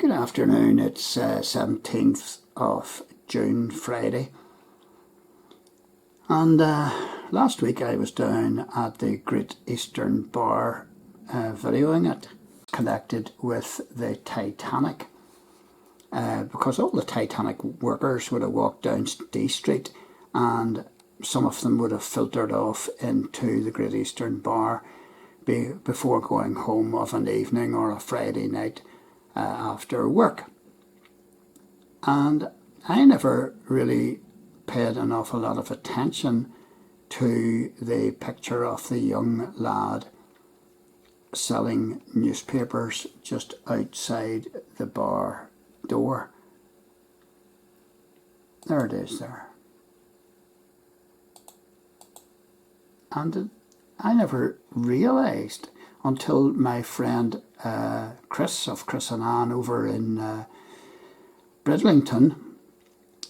Good afternoon, it's 17th of June, Friday, and last week I was down at the Great Eastern Bar videoing it, connected with the Titanic, because all the Titanic workers would have walked down D Street and some of them would have filtered off into the Great Eastern Bar before going home of an evening or a Friday night after work. And I never really paid an awful lot of attention to the picture of the young lad selling newspapers just outside the bar door. There it is there. And I never realised until my friend Chris of Chris and Ann over in Bridlington,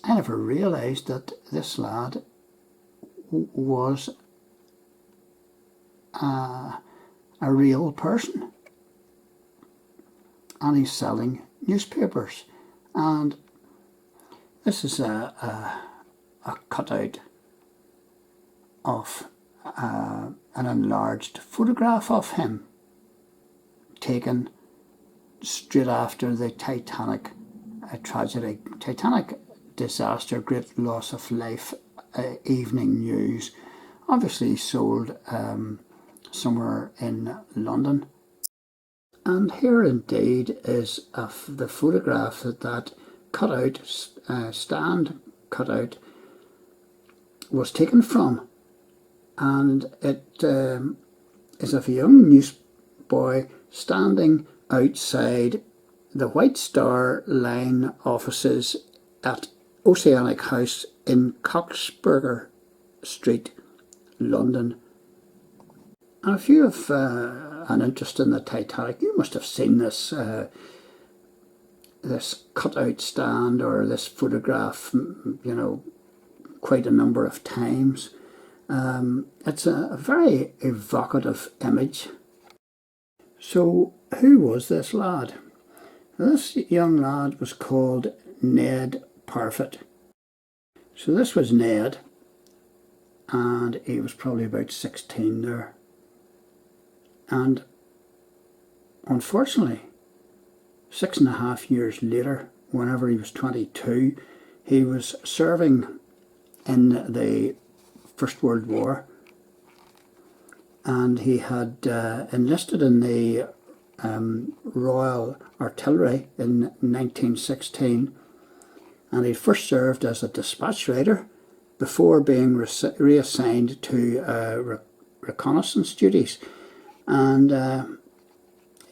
I never realised that this lad was a real person, and he's selling newspapers. And this is a cutout of an enlarged photograph of him taken straight after the Titanic tragedy, Titanic disaster, great loss of life, evening news, obviously sold somewhere in London. And here indeed is the photograph that cutout, stand cutout, was taken from. And it is of a young newsboy standing outside the White Star Line offices at Oceanic House in Coxburgh Street, London. And if you have an interest in the Titanic, you must have seen this this cutout stand or this photograph, you know, quite a number of times. It's a very evocative image. So who was this lad? This young lad was called Ned Parfett. So this was Ned, and he was probably about 16 there. And unfortunately, 6.5 years later, whenever he was 22, he was serving in the First World War, and he had enlisted in the Royal Artillery in 1916, and he first served as a dispatch rider before being reassigned to reconnaissance duties, and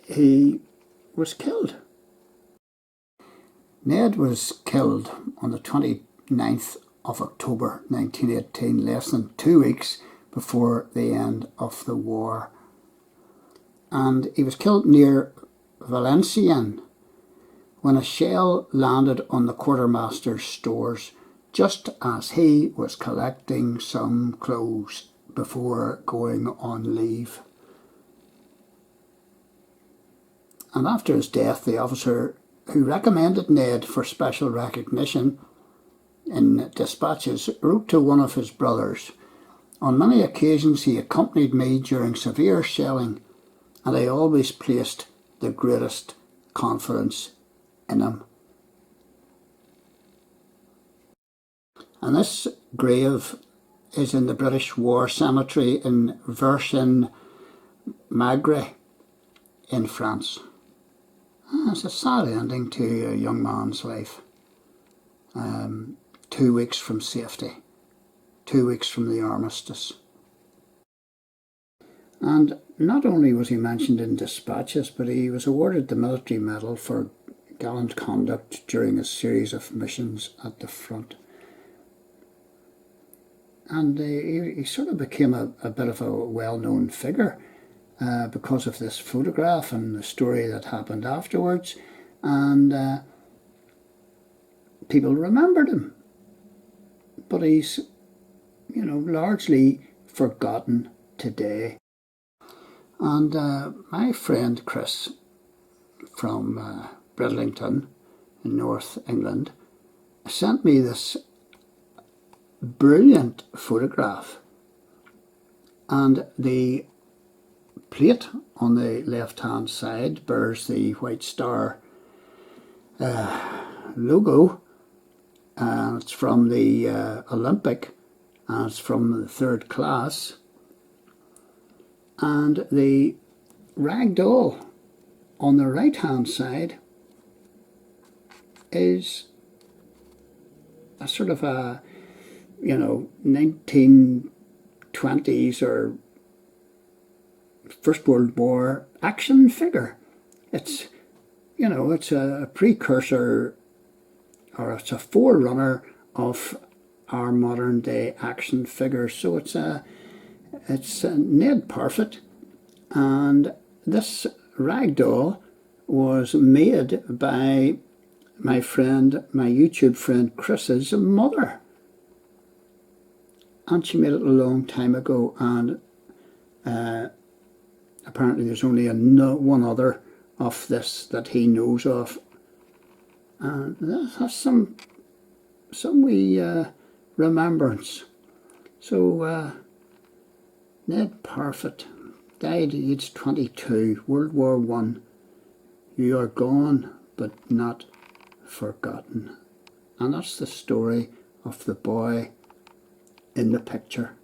he was killed. Ned was killed on the 29th of October 1918, less than 2 weeks before the end of the war. And he was killed near Valenciennes when a shell landed on the quartermaster's stores just as he was collecting some clothes before going on leave. And after his death, the officer who recommended Ned for special recognition in dispatches wrote to one of his brothers, "On many occasions he accompanied me during severe shelling, and I always placed the greatest confidence in him." And this grave is in the British War Cemetery in Versin-Magre in France. It's a sad ending to a young man's life. 2 weeks from safety, 2 weeks from the armistice. And not only was he mentioned in dispatches, but he was awarded the military medal for gallant conduct during a series of missions at the front. And he sort of became a bit of a well-known figure because of this photograph and the story that happened afterwards. And people remembered him. But he's, you know, largely forgotten today. And my friend Chris from Bridlington in North England, sent me this brilliant photograph, and the plate on the left hand side bears the White Star logo, and it's from the Olympic, and it's from the 3rd class, and the rag doll on the right hand side is a sort of a 1920s or First World War action figure. It's it's a precursor, or it's a forerunner of our modern day action figures. So it's Ned Parfett, and this rag doll was made by my YouTube friend Chris's mother, and she made it a long time ago, and apparently there's only one other of this that he knows of, and that's some wee remembrance. So Ned Parfett died at age 22, World War I. You are gone, but not forgotten. And that's the story of the boy in the picture.